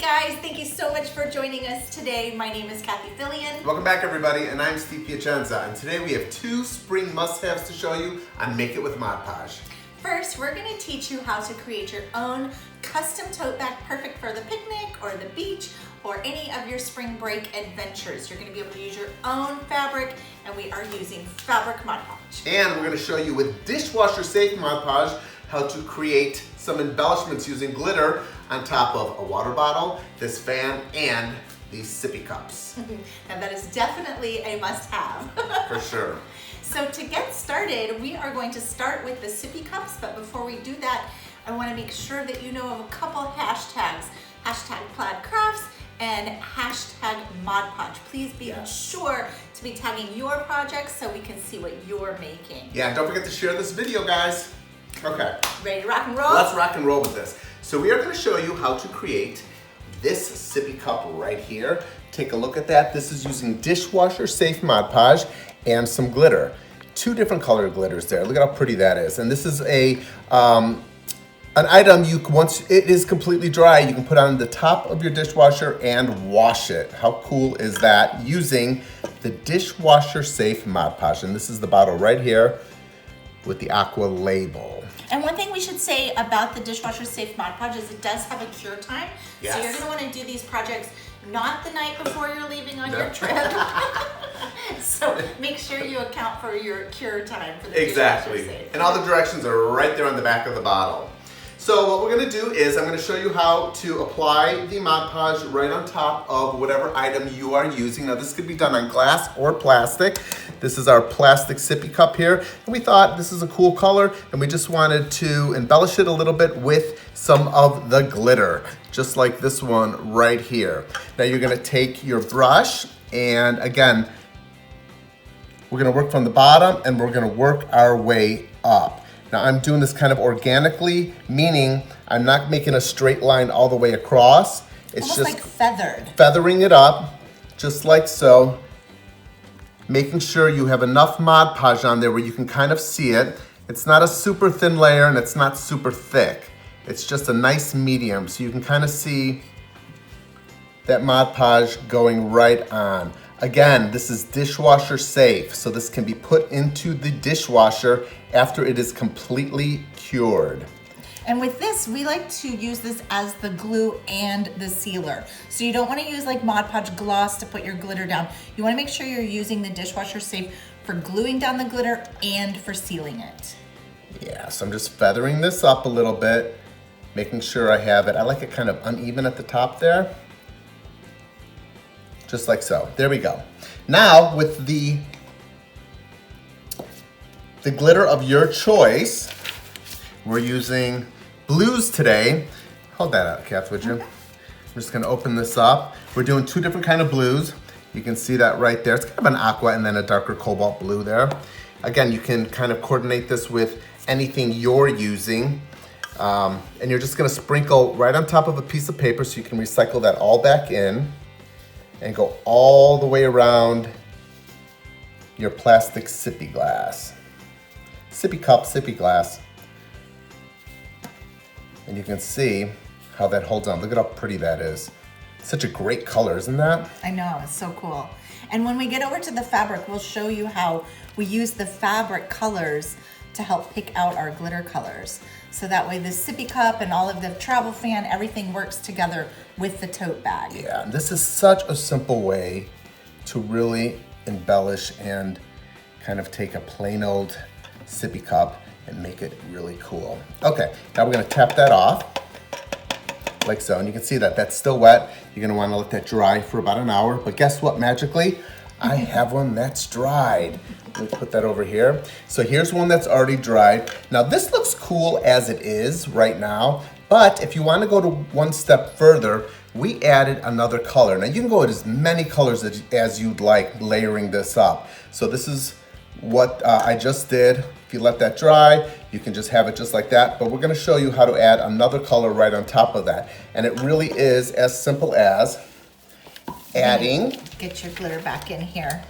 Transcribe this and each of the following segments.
Hey guys, thank you so much for joining us today. My name is Cathie Steve. Welcome back everybody, and I'm Steve Piacenza, and today we have two spring must-haves to show you on Make It with Mod Podge. First, we're going to teach you how to create your own custom tote bag perfect for the picnic or the beach or any of your spring break adventures. You're going to be able to use your own fabric, and we are using fabric Mod Podge. And we're going to show you with dishwasher safe Mod Podge how to create some embellishments using glitter on top of a water bottle, this fan, and these sippy cups. And that is definitely a must-have. For sure. So to get started, we are going to start with the sippy cups, but before we do that, I want to make sure that you know of a couple hashtags. Hashtag Plaid Crafts and hashtag Mod Podge. Please be sure to be tagging your projects so we can see what you're making. Yeah, and don't forget to share this video, guys. Okay. Ready to rock and roll? Let's rock and roll with this. So we are going to show you how to create this sippy cup right here. Take a look at that. This is using dishwasher safe Mod Podge and some glitter. Two different colored glitters there. Look at how pretty that is. And this is an item once it is completely dry, you can put on the top of your dishwasher and wash it. How cool is that? Using the dishwasher safe Mod Podge. And this is the bottle right here with the aqua label. And one thing we should say about the dishwasher safe Mod Podge is it does have a cure time. Yes. So you're going to want to do these projects not the night before you're leaving on your trip. So make sure you account for your cure time for the dishwasher safe. And all the directions are right there on the back of the bottle. So what we're going to do is I'm going to show you how to apply the Mod Podge right on top of whatever item you are using. Now this could be done on glass or plastic. This is our plastic sippy cup here. And we thought this is a cool color and we just wanted to embellish it a little bit with some of the glitter, just like this one right here. Now you're going to take your brush and again, we're going to work from the bottom and we're going to work our way up. Now I'm doing this kind of organically, meaning I'm not making a straight line all the way across. It's almost just like feathered. Feathering it up, just like so. Making sure you have enough Mod Podge on there where you can kind of see it. It's not a super thin layer and it's not super thick. It's just a nice medium, so you can kind of see that Mod Podge going right on. Again, this is dishwasher safe, so this can be put into the dishwasher after it is completely cured. And with this, we like to use this as the glue and the sealer. So you don't want to use like Mod Podge gloss to put your glitter down. You want to make sure you're using the dishwasher safe for gluing down the glitter and for sealing it. Yeah, so I'm just feathering this up a little bit, making sure I have it. I like it kind of uneven at the top there. Just like so. There we go. Now with the glitter of your choice, we're using blues today. Hold that out, Kath, would you? I'm just gonna open this up. We're doing two different kind of blues. You can see that right there. It's kind of an aqua and then a darker cobalt blue there. Again, you can kind of coordinate this with anything you're using. And you're just gonna sprinkle right on top of a piece of paper so you can recycle that all back in and go all the way around your plastic sippy glass. Sippy cup, sippy glass. And you can see how that holds on. Look at how pretty that is. Such a great color, isn't that? I know, it's so cool. And when we get over to the fabric, we'll show you how we use the fabric colors to help pick out our glitter colors. So that way the sippy cup and all of the travel fan, everything works together with the tote bag. Yeah, and this is such a simple way to really embellish and kind of take a plain old sippy cup and make it really cool. Okay, now we're gonna tap that off, like so, and you can see that that's still wet. You're gonna wanna let that dry for about an hour, but guess what, magically? I have one that's dried. Let me put that over here. So here's one that's already dried. Now this looks cool as it is right now, but if you wanna go to one step further, we added another color. Now you can go with as many colors as you'd like layering this up. So this is what I just did. If you let that dry, you can just have it just like that, but we're gonna show you how to add another color right on top of that. And it really is as simple as adding. Get your glitter back in here.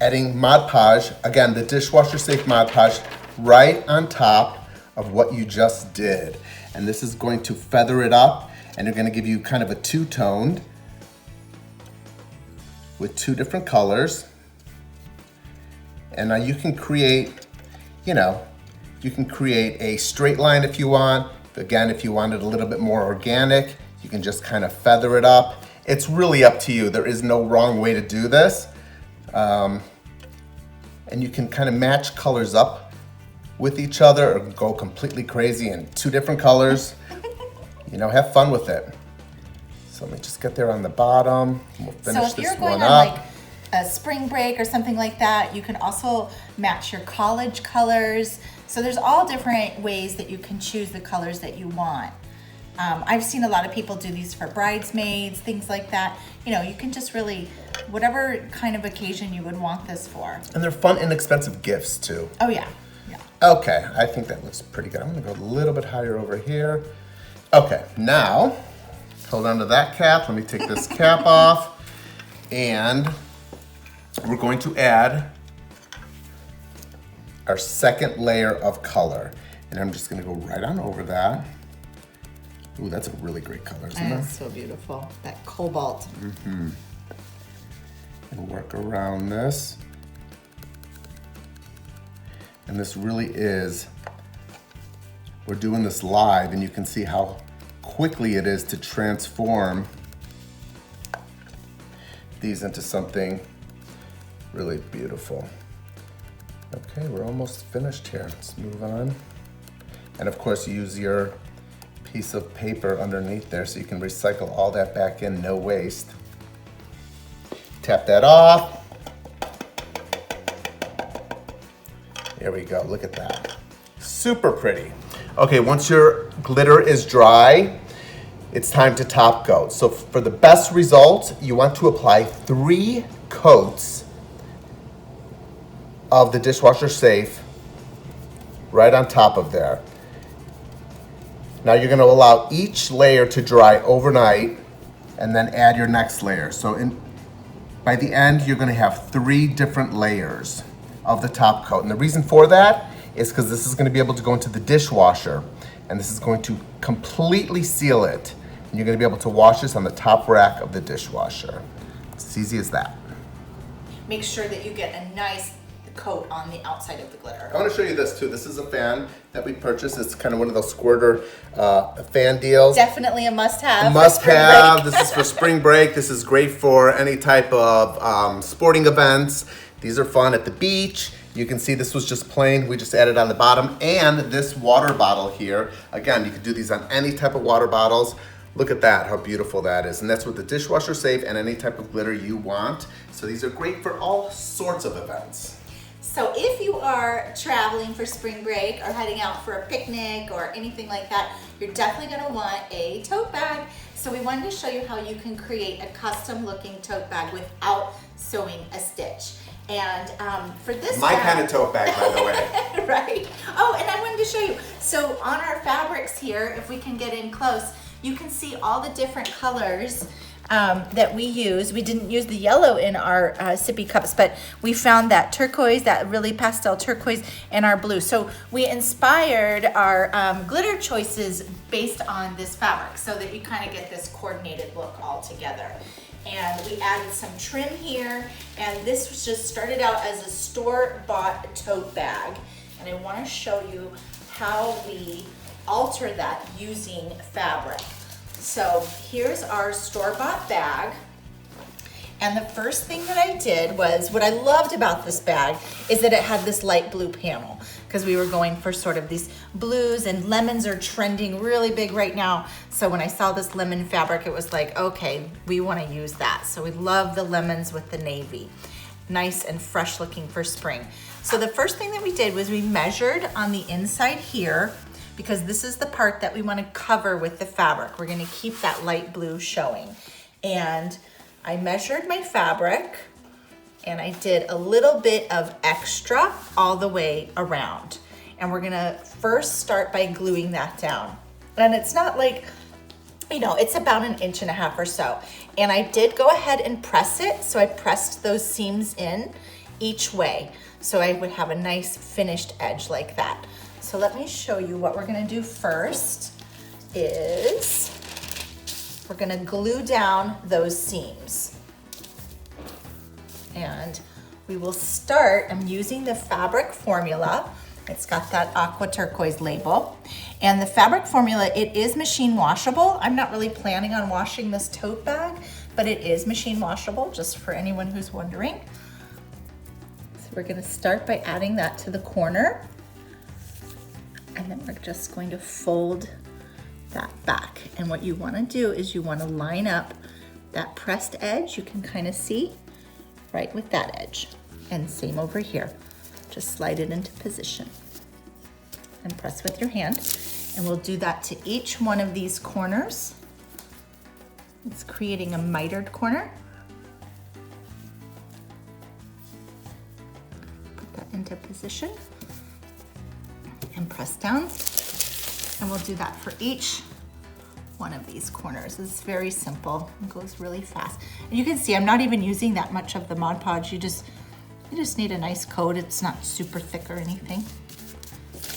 Adding Mod Podge, again, the dishwasher safe Mod Podge, right on top of what you just did. and this is going to feather it up, and they're gonna give you kind of a two-toned with two different colors. And now you can create, you can create a straight line if you want. Again, if you want it a little bit more organic, you can just kind of feather it up. It's really up to you. There is no wrong way to do this. And you can kind of match colors up with each other or go completely crazy in two different colors. Have fun with it. So let me just get there on the bottom. We'll finish this one up. So if you're going on like a spring break or something like that, you can also match your college colors. So there's all different ways that you can choose the colors that you want. I've seen a lot of people do these for bridesmaids, things like that. You can just really, whatever kind of occasion you would want this for. And they're fun, inexpensive gifts too. Oh yeah. Okay, I think that looks pretty good. I'm gonna go a little bit higher over here. Okay, now, hold on to that cap. Let me take this cap off. And we're going to add our second layer of color. And I'm just gonna go right on over that. Ooh, that's a really great color, isn't it? That's so beautiful, that cobalt. Mm-hmm. And work around this. And this really is, we're doing this live and you can see how quickly it is to transform these into something really beautiful. Okay, we're almost finished here. Let's move on. And of course, use your piece of paper underneath there so you can recycle all that back in, no waste. Tap that off. There we go, look at that. Super pretty. Okay, once your glitter is dry, it's time to top coat. So for the best result, you want to apply 3 coats of the dishwasher safe right on top of there. Now you're gonna allow each layer to dry overnight and then add your next layer. So by the end, you're gonna have 3 different layers of the top coat. And the reason for that is because this is gonna be able to go into the dishwasher and this is going to completely seal it. And you're gonna be able to wash this on the top rack of the dishwasher. It's as easy as that. Make sure that you get a nice coat on the outside of the glitter. I want to show you this too. This is a fan that we purchased. It's kind of one of those squirter fan deals. Definitely a must-have. A must-have. This is for spring break. This is great for any type of sporting events. These are fun at the beach. You can see this was just plain. We just added on the bottom. And this water bottle here. Again, you can do these on any type of water bottles. Look at that, how beautiful that is. And that's with the dishwasher safe and any type of glitter you want. So these are great for all sorts of events. So if you are traveling for spring break or heading out for a picnic or anything like that, you're definitely gonna want a tote bag. So we wanted to show you how you can create a custom looking tote bag without sewing a stitch. And for this My bag, kind of tote bag, by the way. Right. Oh, and I wanted to show you. So on our fabrics here, if we can get in close, you can see all the different colors that we use. We didn't use the yellow in our sippy cups, but we found that turquoise, that really pastel turquoise, and our blue. So we inspired our glitter choices based on this fabric so that you kind of get this coordinated look all together. And we added some trim here, and this was just started out as a store-bought tote bag. And I want to show you how we alter that using fabric. So here's our store-bought bag. And the first thing that I did was, what I loved about this bag is that it had this light blue panel, because we were going for sort of these blues, and lemons are trending really big right now. So when I saw this lemon fabric, it was like, okay, we want to use that. So we love the lemons with the navy. Nice and fresh looking for spring. So the first thing that we did was we measured on the inside here, because this is the part that we want to cover with the fabric. We're going to keep that light blue showing. And I measured my fabric, and I did a little bit of extra all the way around. And we're gonna first start by gluing that down. And it's not like, you know, it's about 1.5 inches or so. And I did go ahead and press it. So I pressed those seams in each way, so I would have a nice finished edge like that. So let me show you what we're gonna do first. is we're gonna glue down those seams. And we will start, I'm using the fabric formula. It's got that aqua turquoise label. And the fabric formula, it is machine washable. I'm not really planning on washing this tote bag, but it is machine washable, just for anyone who's wondering. So we're gonna start by adding that to the corner. And then we're just going to fold that back. And what you wanna do is you wanna line up that pressed edge, you can kind of see, right with that edge. And same over here. Just slide it into position and press with your hand. And we'll do that to each one of these corners. It's creating a mitered corner. Put that into position and press down. And we'll do that for each one of these corners. It's very simple. It goes really fast. And you can see I'm not even using that much of the Mod Podge. You just need a nice coat. It's not super thick or anything.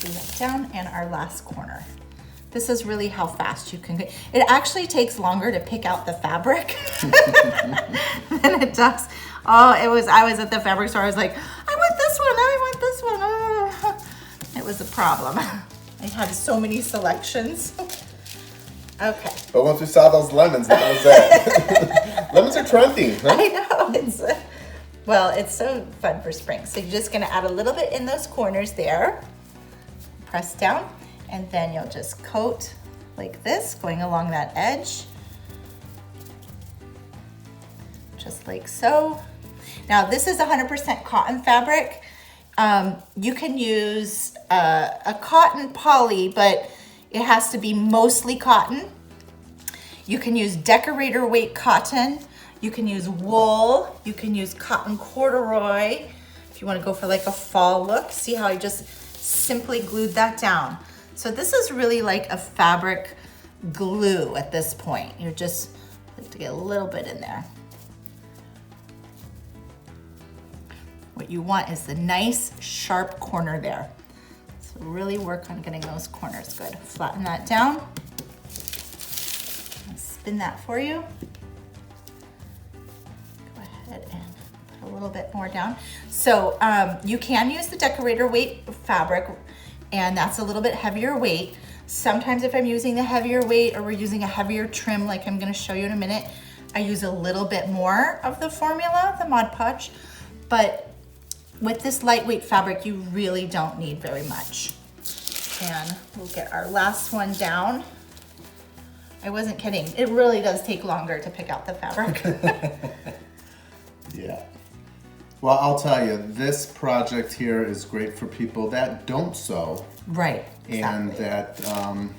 Do that down, and our last corner. This is really how fast you can go. It actually takes longer to pick out the fabric than it does. Oh, I was at the fabric store. I was like, I want this one. It was a problem. I had so many selections. Okay. But once we saw those lemons, that was it. Lemons are trendy, huh? I know. Well, it's so fun for spring. So you're just gonna add a little bit in those corners there. Press down, and then you'll just coat like this, going along that edge. Just like so. Now this is 100% cotton fabric. You can use a cotton poly, but it has to be mostly cotton. You can use decorator weight cotton. You can use wool. You can use cotton corduroy if you want to go for like a fall look. See how I just simply glued that down. So this is really like a fabric glue at this point. You just like to get a little bit in there. What you want is the nice sharp corner there. So really work on getting those corners good. Flatten that down. I'll spin that for you. Go ahead and put a little bit more down. So you can use the decorator weight fabric, and that's a little bit heavier weight. Sometimes if I'm using the heavier weight or we're using a heavier trim, like I'm gonna show you in a minute, I use a little bit more of the formula, the Mod Podge. But with this lightweight fabric, you really don't need very much. And we'll get our last one down. I wasn't kidding. It really does take longer to pick out the fabric. Yeah. Well, I'll tell you, this project here is great for people that don't sew. Right. And exactly. that,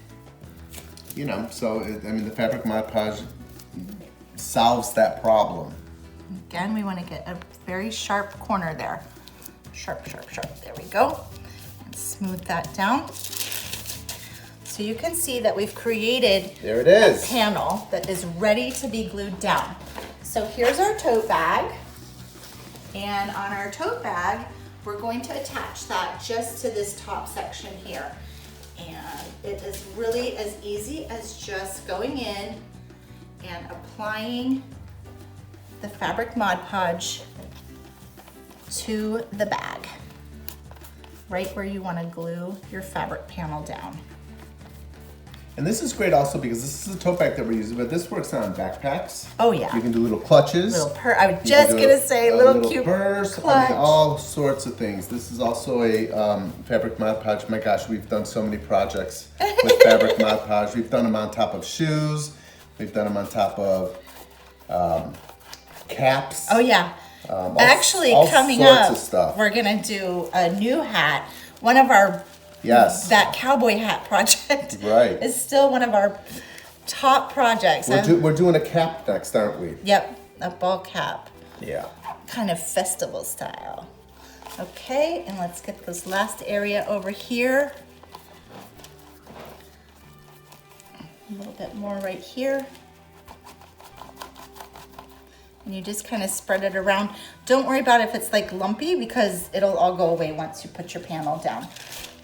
you know, so, I mean, the fabric Mod Podge solves that problem. Again, we want to get a very sharp corner there. Sharp, sharp, sharp. There we go. And smooth that down. So you can see that we've created there it is. A panel that is ready to be glued down. So here's our tote bag. And on our tote bag, we're going to attach that just to this top section here. And it is really as easy as just going in and applying the fabric Mod Podge to the bag, right where you want to glue your fabric panel down. And this is great also because this is a tote bag that we're using, but this works on backpacks. Oh yeah. You can do little clutches. I was just gonna say little cute purse, clutch. I mean, all sorts of things. This is also a fabric Mod Podge. My gosh, we've done so many projects with fabric Mod Podge. We've done them on top of shoes. We've done them on top of caps. Oh yeah. Actually, all coming sorts up, of stuff. we're gonna do a new hat. One of our that cowboy hat project is still one of our top projects. We're doing a cap next, aren't we? Yep, a ball cap. Yeah. Kind of festival style. Okay, and let's get this last area over here. A little bit more right here. And you just kind of spread it around. Don't worry about if it's like lumpy because it'll all go away once you put your panel down.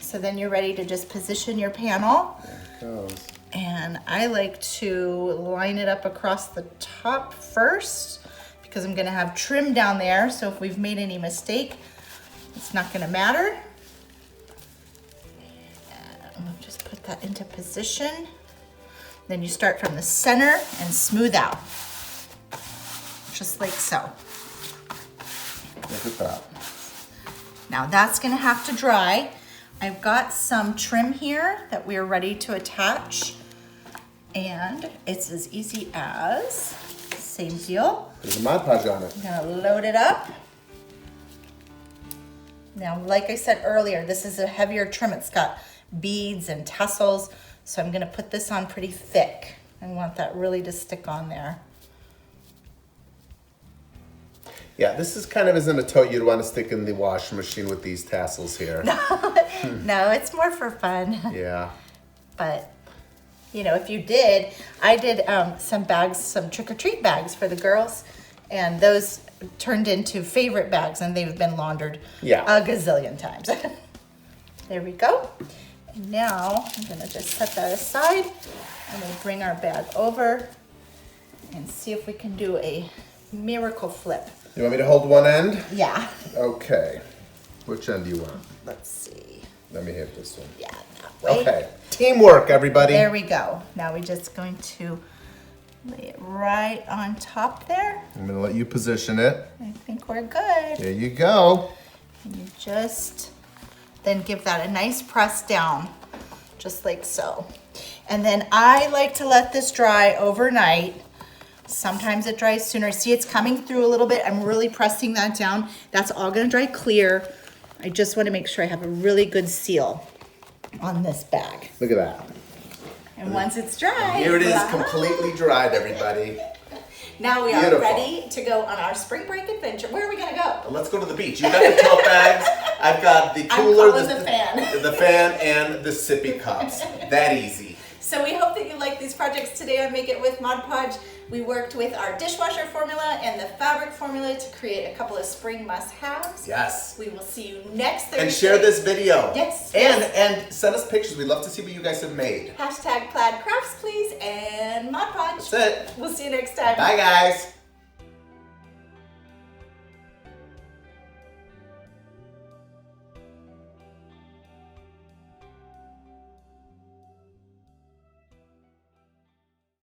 So then you're ready to just position your panel. There it goes. And I like to line it up across the top first because I'm gonna have trim down there. So if we've made any mistake, it's not gonna matter. And we'll just put that into position. Then you start from the center and smooth out. Just like so. Look at that. Now that's gonna have to dry. I've got some trim here that we are ready to attach. And it's as easy as, same deal. There's a Mod Podge on it. I'm gonna load it up. Now, like I said earlier, this is a heavier trim. It's got beads and tassels. So I'm gonna put this on pretty thick. I want that really to stick on there. Yeah, this is kind of isn't a tote you'd want to stick in the washing machine with these tassels here. No, it's more for fun. Yeah. But, you know, if you did, I did some bags, some trick-or-treat bags for the girls, and those turned into favorite bags, and they've been laundered a gazillion times. There we go. And now I'm gonna just set that aside, and we'll bring our bag over and see if we can do a miracle flip. You want me to hold one end? Yeah. Okay. Which end do you want? Let's see. Let me hit this one. Yeah, that way. Okay. Teamwork, everybody. There we go. Now we're just going to lay it right on top there. I'm gonna let you position it. I think we're good. There you go. And you just then give that a nice press down, just like so. And then I like to let this dry overnight. Sometimes it dries sooner. See, it's coming through a little bit. I'm really pressing that down. That's all gonna dry clear. I just wanna make sure I have a really good seal on this bag. Look at that. And once it's dry, Here it is, voila. completely dried, everybody. Now we are Beautiful. ready to go on our spring break adventure. Where are we gonna go? Let's go to the beach. You got the tote bags. I've got the cooler, calling the fan. the fan, and the sippy cups. That easy. So we hope that you like these projects today on Make It With Mod Podge. We worked with our dishwasher formula and the fabric formula to create a couple of spring must-haves. Yes. We will see you next Thursday. And share this video. Yes. And send us pictures. We'd love to see what you guys have made. #Plaid Crafts, please, and Mod Podge. That's it. We'll see you next time. Bye, guys.